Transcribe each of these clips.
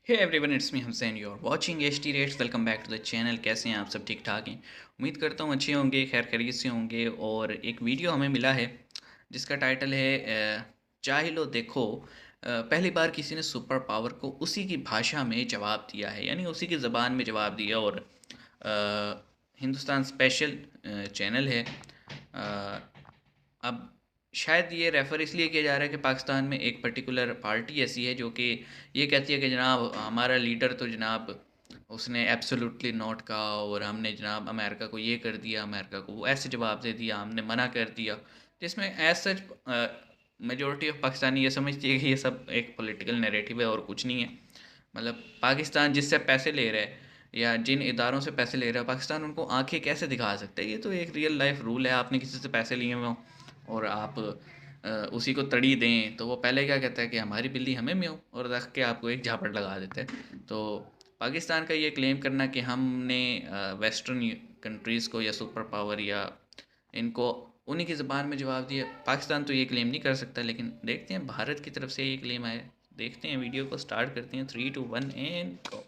Hey everyone, it's me Hamsain, you are watching HT rates. Welcome back to the channel. कैसे हैं आप? सब ठीक ठाक हैं? उम्मीद करता हूँ अच्छे होंगे, खैर खैरियत से होंगे। और एक वीडियो हमें मिला है जिसका टाइटल है चाहे लो देखो। पहली बार किसी ने सुपर पावर को उसी की भाषा में जवाब दिया है, यानी उसी की ज़बान में जवाब दिया। और हिंदुस्तान स्पेशल चैनल है। अब शायद ये रेफ़र इसलिए किया जा रहा है कि पाकिस्तान में एक पर्टिकुलर पार्टी ऐसी है जो कि ये कहती है कि जनाब हमारा लीडर तो जनाब उसने एब्सोल्युटली नॉट कहा, और हमने जनाब अमेरिका को ये कर दिया, अमेरिका को वो ऐसे जवाब दे दिया, हमने मना कर दिया। जिसमें as such majority of Pakistani ये समझती है कि ये सब एक पॉलिटिकल नैरेटिव है और कुछ नहीं है। मतलब पाकिस्तान जिससे पैसे ले रहा है या जिन इदारों से पैसे ले रहा है, पाकिस्तान उनको आंखें कैसे दिखा सकता है? ये तो एक रियल लाइफ रूल है। आपने किसी से पैसे लिए हुए हों और आप उसी को तड़ी दें तो वो पहले क्या कहता है कि हमारी बिल्ली हमें म्याऊं, और रख के आपको एक झापड़ लगा देता है। तो पाकिस्तान का ये क्लेम करना कि हमने वेस्टर्न कंट्रीज़ को या सुपर पावर या इनको उन्हीं की ज़बान में जवाब दिया, पाकिस्तान तो ये क्लेम नहीं कर सकता। लेकिन देखते हैं भारत की तरफ से ये क्लेम आए। देखते हैं, वीडियो को स्टार्ट करते हैं। 3 2 1 एंड गो।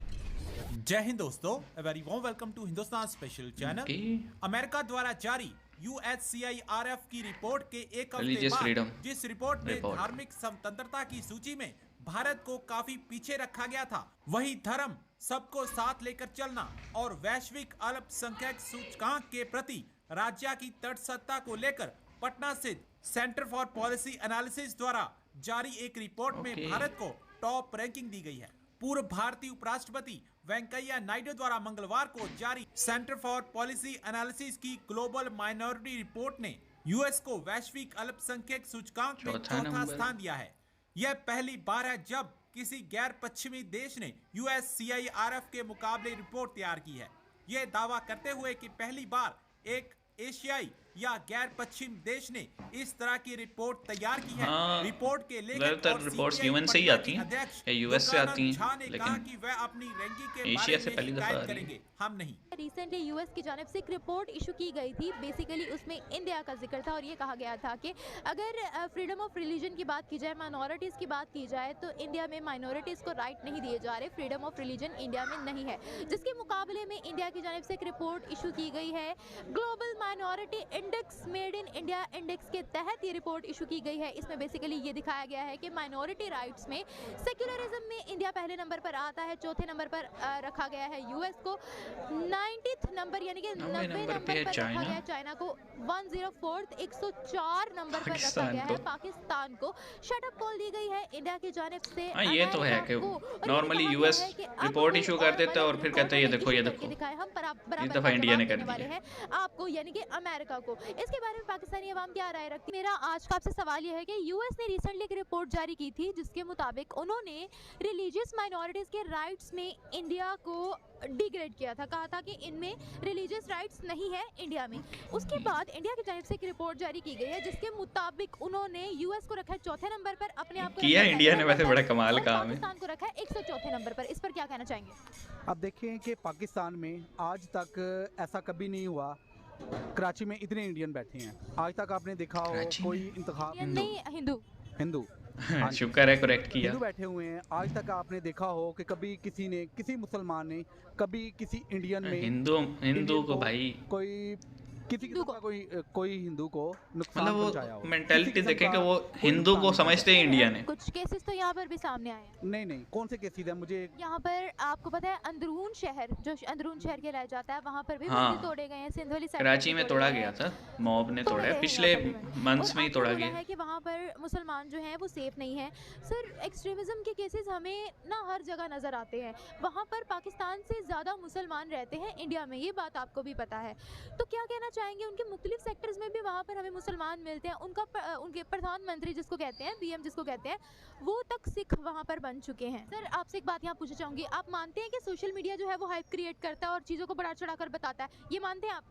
जय हिंद दोस्तों, very warm welcome to Hindustan special channel. Okay. America द्वारा जारी USCIRF की रिपोर्ट के एक हफ्ते रिलीजियस बाद फ्रीडम जिस रिपोर्ट में रिपोर्ट। धार्मिक स्वतंत्रता की सूची में भारत को काफी पीछे रखा गया था, वहीं धर्म, सबको साथ लेकर चलना और वैश्विक अल्पसंख्यक सूचकांक के प्रति राज्य की तटस्थता को लेकर पटना स्थित सेंटर फॉर पॉलिसी एनालिसिस द्वारा जारी एक रिपोर्ट में ओके। भारत को टॉप रैंकिंग दी गई है। पूर्व भारतीय उपराष्ट्रपति वेंकैया नायडू द्वारा मंगलवार को जारी सेंटर फॉर पॉलिसी एनालिसिस की ग्लोबल माइनॉरिटी रिपोर्ट ने यूएस को वैश्विक अल्पसंख्यक सूचकांक में चौथा स्थान दिया है। यह पहली बार है जब किसी गैर पश्चिमी देश ने USCIRF के मुकाबले रिपोर्ट तैयार की है, यह दावा करते हुए कि पहली बार एक एशियाई या गैर पश्चिम देश ने इस तरह की रिपोर्ट तैयार की है। हाँ, रिपोर्ट के लेखक ज़्यादातर और रिपोर्ट्स CPI यूएन से ही पटना आती के हैं अध्यक्ष या यूएस से आती दुर्गानंद झा हैं, ने कहा लेकिन कि वह अपनी रैंकिंग के एशिया बारे से में पहली दफ़ा आ शिकायत रही है। करेंगे, हम नहीं। रिसेंटली यूएस की जानिब से एक रिपोर्ट इशू की गई थी। बेसिकली उसमें इंडिया का जिक्र था और ये कहा गया था कि अगर फ्रीडम ऑफ रिलीजन की बात की जाए, माइनॉरिटीज़ की बात की जाए, तो इंडिया में माइनॉरिटीज़ को राइट नहीं दिए जा रहे, फ्रीडम ऑफ रिलीजन इंडिया में नहीं है। जिसके मुकाबले में इंडिया की जानिब से एक रिपोर्ट इशू की गई है, global minority index made in India index के तहत ये रिपोर्ट इशू की गई है। इसमें बेसिकली ये दिखाया गया है कि माइनॉरिटी राइट्स में, सेक्युलरिज्म में इंडिया पहले नंबर पर आता है, चौथे नंबर पर रखा गया है यूएस को, 90th नंबर यानी कि 90 नंबर पर रखा गया है चाइना को, 104th 104 नंबर पर रखा गया है पाकिस्तान को। शटअप कॉल दी गई है इंडिया की जानिब से। हाँ, ये तो है कि नॉर्मली यूएस रिपोर्ट इशू कर देता है और फिर कहता है ये देखो ये देखो। हम इस दफ़ा इंडिया ने कर देने वाले दिया। हैं आपको, यानी कि अमेरिका को। इसके बारे में पाकिस्तानी अवाम क्या राय रखती है? मेरा आज का आपसे सवाल यह है कि यूएस ने रिसेंटली एक रिपोर्ट जारी की थी जिसके मुताबिक उन्होंने रिलीजियस माइनॉरिटीज़ के राइट्स में इंडिया को डिग्रेड किया था, कहा था कि इनमें रिलीजियस राइट्स नहीं है इंडिया में। उसके बाद इंडिया की जानिब से एक रिपोर्ट जारी की गई है जिसके मुताबिक उन्होंने यूएस को रखा है चौथे नंबर पर, अपने आप को किया इंडिया ने वैसे बड़ा कमाल और काम है। पाकिस्तान को रखा है 104 नंबर पर। इस पर क्या कहना चाहेंगे? अब देखें कि पाकिस्तान में आज तक ऐसा कभी नहीं हुआ। कराची में इतने इंडियन बैठे हैं, आज तक आपने देखा हो कराची कोई इंतखाब ये नहीं, हिंदू हिंदू हाँ जी, शुक्र है करेक्ट किया। हिंदू बैठे हुए हैं। आज तक आपने देखा हो कि कभी किसी ने, किसी मुसलमान ने, कभी किसी इंडियन में, हिंदू हिंदू इंडियन को भाई कोई किसी हिंदू किस्म का कोई हिंदू को नुकसान मतलब पहुंचाया वो हो, मेंटेलिटी किसी देखें किस्म कि का वो कोई हिंदू को नुकसान समझते हैं इंडिया ने। कुछ केसेस तो यहाँ पर भी सामने आए हैं। नहीं, कौन से केसेस हैं? मुझे यहाँ पर आपको पता है अंदरून शहर, जो अंदरून शहर कहलाया जाता है, वहाँ पर भी हाँ, मंदिर तोड़े गए हैं। सिंधोली सेक्टर कराची में में तोड़ा गए गया हैं। था, मॉब ने तोड़े तोड़ा गए है हैं पिछले यहाँ पर भी। मंथ्स और में ही आपने तोड़ा बोला गया। है कि वहाँ पर मुसलमान जो हैं वो सेफ नहीं है। सर, एक्सट्रीमिज्म के केसेस हमें ना हर जगह नज़र आते हैं। वहाँ पर पाकिस्तान से ज़्यादा मुसलमान रहते हैं इंडिया में, ये बात आपको भी पता है। तो क्या कहना चाहेंगे? उनके मुख्तलिफ सेक्टर्स में भी वहाँ पर हमें मुसलमान मिलते हैं। उनके प्रधानमंत्री जिसको कहते हैं, PM जिसको कहते हैं, वो तक सिख वहाँ पर बन चुके हैं। सर, आपसे एक बात यहाँ पूछना चाहूँगी, आप मानते हैं कि सोशल मीडिया जो है वो हाइप क्रिएट करता है और चीज़ों को बढ़ा चढ़ा कर बताता है? ये मानते हैं आप?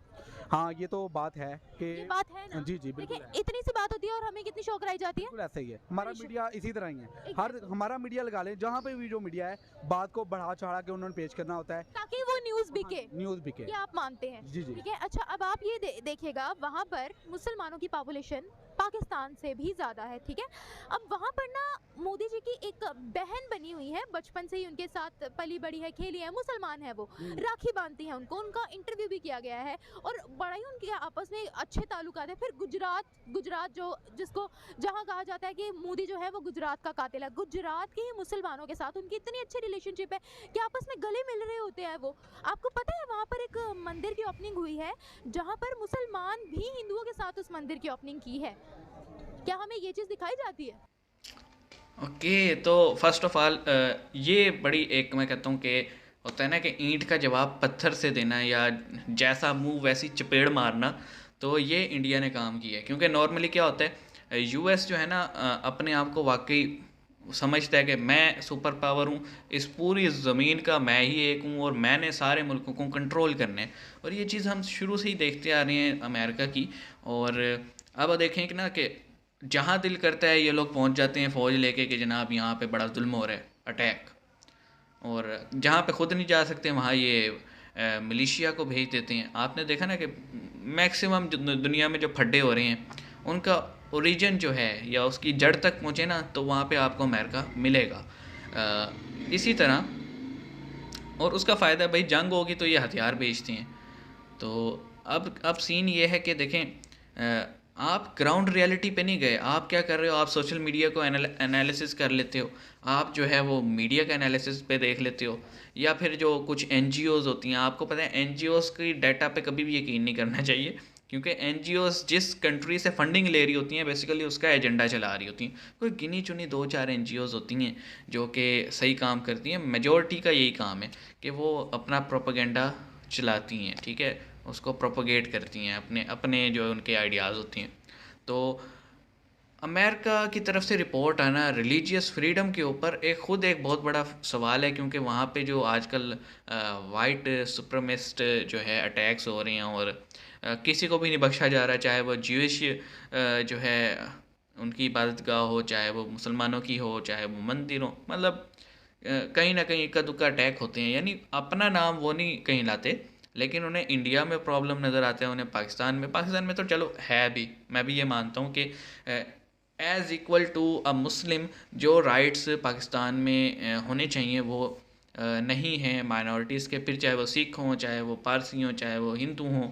हाँ, ये तो बात है कि ये बात है ना? जी बिल्कुल देखिए, है। इतनी सी बात होती है और हमें कितनी शौक कराई जाती है। बिल्कुल ऐसा ही है। हमारा हमेशा। मीडिया इसी तरह ही है। हर हमारा मीडिया लगा लें, जहाँ पे भी जो मीडिया है, बात को बढ़ा चढ़ा के उन्होंने पेश करना होता है, ताकि वो न्यूज़ बिके। न्यूज़ बिके। ये आप मानते हैं? जी। ठीक है। अच्छा, अब आप ये देखिएगा, वहाँ पर मुसलमानों की पॉपुलेशन पाकिस्तान से भी ज़्यादा है, ठीक है। अब वहाँ पर ना मोदी जी की एक बहन बनी हुई है, बचपन से ही उनके साथ पली बड़ी है, खेली है, मुसलमान है वो, राखी बांधती हैं उनको, उनका इंटरव्यू भी किया गया है और बड़ा ही उनके आपस में अच्छे ताल्लुकात है। फिर गुजरात गुजरात जो जिसको जहाँ कहा जाता है कि मोदी जो है वो गुजरात का कातिल है, गुजरात के ही मुसलमानों के साथ उनकी इतनी अच्छी रिलेशनशिप है कि आपस में गले मिल रहे होते हैं वो। आपको पता है वहाँ पर एक मंदिर की ओपनिंग हुई है जहाँ पर मुसलमान भी हिंदुओं के साथ उस मंदिर की ओपनिंग की है। क्या हमें ये चीज़ दिखाई जाती है? ओके, तो फर्स्ट ऑफ ऑल ये बड़ी एक मैं कहता हूँ कि होता है ना कि ईंट का जवाब पत्थर से देना या जैसा मुंह वैसी चपेड़ मारना, तो ये इंडिया ने काम किया है। क्योंकि नॉर्मली क्या होता है, यूएस जो है ना अपने आप को वाकई समझता है कि मैं सुपर पावर हूँ, इस पूरी ज़मीन का मैं ही एक हूँ और मैंने सारे मुल्कों को कंट्रोल करने हैं। और ये चीज़ हम शुरू से ही देखते आ रहे हैं अमेरिका की। और अब देखें कि ना कि जहाँ दिल करता है ये लोग पहुँच जाते हैं फ़ौज लेके कि जनाब यहाँ पे बड़ा जुल्म हो रहा है, अटैक। और जहाँ पे खुद नहीं जा सकते वहाँ ये मिलिशिया को भेज देते हैं। आपने देखा ना कि मैक्सिमम दुनिया में जो फड्डे हो रहे हैं उनका ओरिजिन जो है या उसकी जड़ तक पहुँचे ना, तो वहाँ पे आपको अमेरिका मिलेगा। इसी तरह और उसका फ़ायदा भाई, जंग होगी तो ये हथियार बेचते हैं। तो अब सीन ये है कि देखें, आप ग्राउंड रियलिटी पे नहीं गए। आप क्या कर रहे हो, आप सोशल मीडिया को एनालिसिस कर लेते हो, आप जो है वो मीडिया का एनालिसिस पे देख लेते हो, या फिर जो कुछ एनजीओज़ होती हैं। आपको पता है एनजीओज़ की डाटा पे कभी भी यकीन नहीं करना चाहिए, क्योंकि एनजीओज़ जिस कंट्री से फंडिंग ले रही होती हैं बेसिकली उसका एजेंडा चला रही होती हैं। कोई गिनी चुनी 2-4 एनजीओज़ होती हैं जो कि सही काम करती हैं। मेजॉरिटी का यही काम है कि वो अपना प्रोपेगेंडा चलाती हैं, ठीक है, उसको प्रोपोगेट करती हैं, अपने अपने जो उनके आइडियाज़ होती हैं। तो अमेरिका की तरफ से रिपोर्ट आना रिलीजियस फ्रीडम के ऊपर एक बहुत बड़ा सवाल है, क्योंकि वहाँ पे जो आजकल वाइट सुप्रीमिस्ट जो है अटैक्स हो रहे हैं और किसी को भी नहीं बख्शा जा रहा है, चाहे वो ज्यूइश जो है उनकी इबादतगाह हो, चाहे वो मुसलमानों की हो, चाहे वो मंदिर हो। मतलब कहीं ना कहीं इक्का दुक्का अटैक होते हैं। यानी अपना नाम वो नहीं कहीं लाते, लेकिन उन्हें इंडिया में प्रॉब्लम नज़र आते हैं, उन्हें पाकिस्तान में तो चलो है भी। मैं भी ये मानता हूँ कि एज़ इक्वल टू अ मुस्लिम जो राइट्स पाकिस्तान में होने चाहिए वो नहीं हैं माइनॉरिटीज़ के। फिर चाहे वो सिख हों, चाहे वो पारसी हों, चाहे वो हिंदू हों,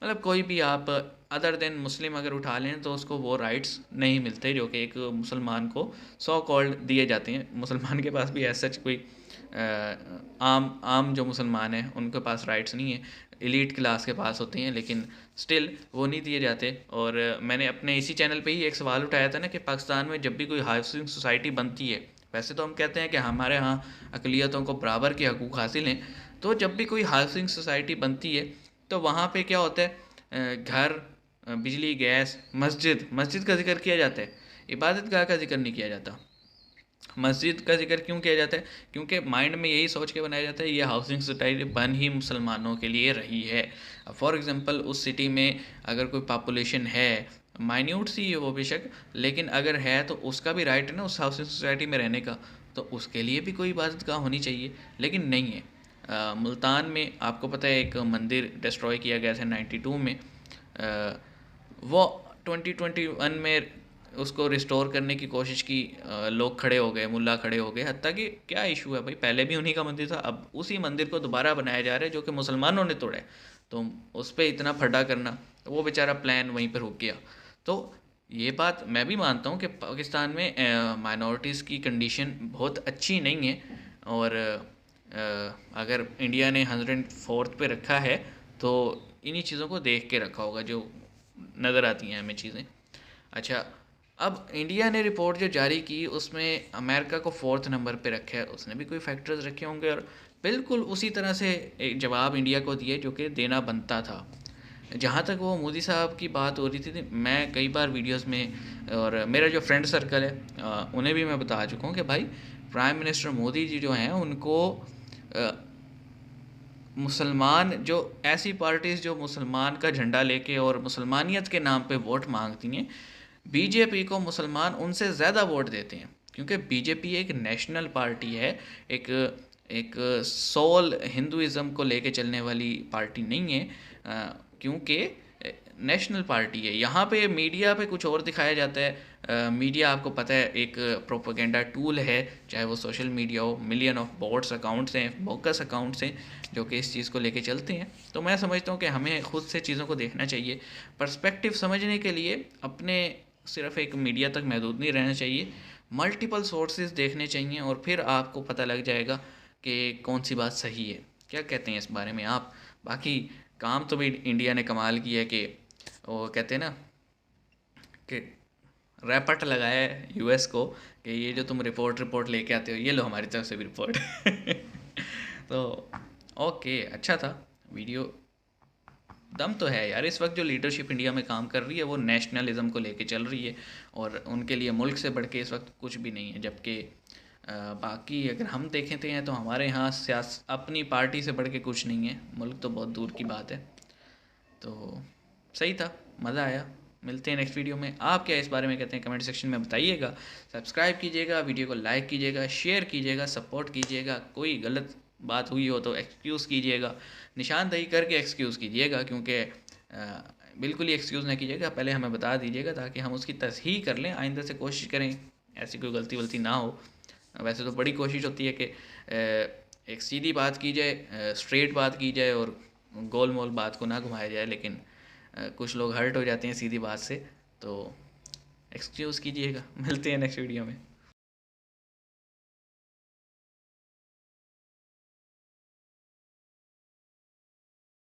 मतलब कोई भी आप अदर देन मुस्लिम अगर उठा लें तो उसको वो राइट्स नहीं मिलते जो कि एक मुसलमान को सो कॉल्ड दिए जाते हैं। मुसलमान के पास भी ऐसा सच कोई आम जो मुसलमान हैं उनके पास राइट्स नहीं है, एलीट क्लास के पास होते हैं, लेकिन स्टिल वो नहीं दिए जाते। और मैंने अपने इसी चैनल पे ही एक सवाल उठाया था ना कि पाकिस्तान में जब भी कोई हाउसिंग सोसाइटी बनती है, वैसे तो हम कहते हैं कि हमारे यहाँ अक़लियतों को बराबर के हकूक़ हासिल हैं, तो जब भी कोई हाउसिंग सोसाइटी बनती है तो वहाँ पे क्या होता है, घर, बिजली, गैस, मस्जिद का जिक्र किया जाता है, इबादतगाह का जिक्र नहीं किया जाता। मस्जिद का जिक्र क्यों किया जाता है? क्योंकि माइंड में यही सोच के बनाया जाता है ये हाउसिंग सोसाइटी बन ही मुसलमानों के लिए रही है। फॉर एग्ज़ाम्पल उस सिटी में अगर कोई पॉपुलेशन है, माइन्यूट सी है वो बेशक, लेकिन अगर है तो उसका भी राइट है ना उस हाउसिंग सोसाइटी में रहने का, तो उसके लिए भी कोई इबादतगाह होनी चाहिए, लेकिन नहीं है। मुल्तान में आपको पता है एक मंदिर डिस्ट्रॉय किया गया था 92 में, वो 2021 में उसको रिस्टोर करने की कोशिश की, लोग खड़े हो गए, मुल्ला खड़े हो गए। हत्ता कि क्या इशू है भाई, पहले भी उन्हीं का मंदिर था, अब उसी मंदिर को दोबारा बनाया जा रहा है जो कि मुसलमानों ने तोड़ा है, तो उस पर इतना फड्डा करना, तो वो बेचारा प्लान वहीं पर रुक गया। तो ये बात मैं भी मानता हूँ कि पाकिस्तान में माइनॉरिटीज़ की कंडीशन बहुत अच्छी नहीं है, और अगर इंडिया ने 104th पे रखा है तो इन्हीं चीज़ों को देख के रखा होगा जो नज़र आती हैं हमें चीज़ें। अच्छा, अब इंडिया ने रिपोर्ट जो जारी की उसमें अमेरिका को 4th नंबर पे रखा है, उसने भी कोई फैक्टर्स रखे होंगे और बिल्कुल उसी तरह से एक जवाब इंडिया को दिए जो कि देना बनता था। जहाँ तक वो मोदी साहब की बात हो रही थी, मैं कई बार वीडियोस में और मेरा जो फ्रेंड सर्कल है उन्हें भी मैं बता चुका हूँ कि भाई प्राइम मिनिस्टर मोदी जी जो हैं उनको मुसलमान जो ऐसी पार्टीज़ जो मुसलमान का झंडा लेके और मुसलमानियत के नाम पे वोट मांगती हैं, बीजेपी को मुसलमान उनसे ज़्यादा वोट देते हैं, क्योंकि बीजेपी एक नेशनल पार्टी है, एक सोल हिंदुइज़्म को लेके चलने वाली पार्टी नहीं है। क्योंकि नेशनल पार्टी है। यहाँ पे मीडिया पे कुछ और दिखाया जाता है। मीडिया आपको पता है एक प्रोपेगेंडा टूल है, चाहे वो सोशल मीडिया हो। मिलियन ऑफ बॉट्स अकाउंट्स हैं, बोगस अकाउंट्स हैं जो कि इस चीज़ को लेके चलते हैं। तो मैं समझता हूँ कि हमें खुद से चीज़ों को देखना चाहिए। पर्सपेक्टिव समझने के लिए अपने सिर्फ एक मीडिया तक महदूद नहीं रहना चाहिए, मल्टीपल सोर्सेज देखने चाहिए और फिर आपको पता लग जाएगा कि कौन सी बात सही है। क्या कहते हैं इस बारे में आप? बाकी काम तो भी इंडिया ने कमाल किया है कि वो कहते हैं ना कि रैपट लगाया है यूएस को कि ये जो तुम रिपोर्ट लेके आते हो, ये लो हमारी तरफ से भी रिपोर्ट। तो ओके, अच्छा था वीडियो। दम तो है यार, इस वक्त जो लीडरशिप इंडिया में काम कर रही है वो नेशनलिज्म को लेके चल रही है और उनके लिए मुल्क से बढ़ के इस वक्त कुछ भी नहीं है। जबकि बाकी अगर हम देखें तो हमारे यहाँ अपनी पार्टी से बढ़ के कुछ नहीं है, मुल्क तो बहुत दूर की बात है। तो सही था, मज़ा आया। मिलते हैं नेक्स्ट वीडियो में। आप क्या इस बारे में कहते हैं कमेंट सेक्शन में बताइएगा। सब्सक्राइब कीजिएगा, वीडियो को लाइक कीजिएगा, शेयर कीजिएगा, सपोर्ट कीजिएगा। कोई गलत बात हुई हो तो एक्सक्यूज़ कीजिएगा, निशानदेही करके एक्सक्यूज़ कीजिएगा, क्योंकि बिल्कुल ही एक्सक्यूज़ ना कीजिएगा, पहले हमें बता दीजिएगा ताकि हम उसकी तसहीह कर लें। आइंदा से कोशिश करें ऐसी कोई गलती वलती ना हो। वैसे तो बड़ी कोशिश होती है कि एक सीधी बात की जाए, स्ट्रेट बात की जाए और गोल मोल बात को ना घुमाया जाए, लेकिन कुछ लोग हर्ट हो जाते हैं सीधी बात से, तो एक्सक्यूज़ कीजिएगा। मिलते हैं नेक्स्ट वीडियो में।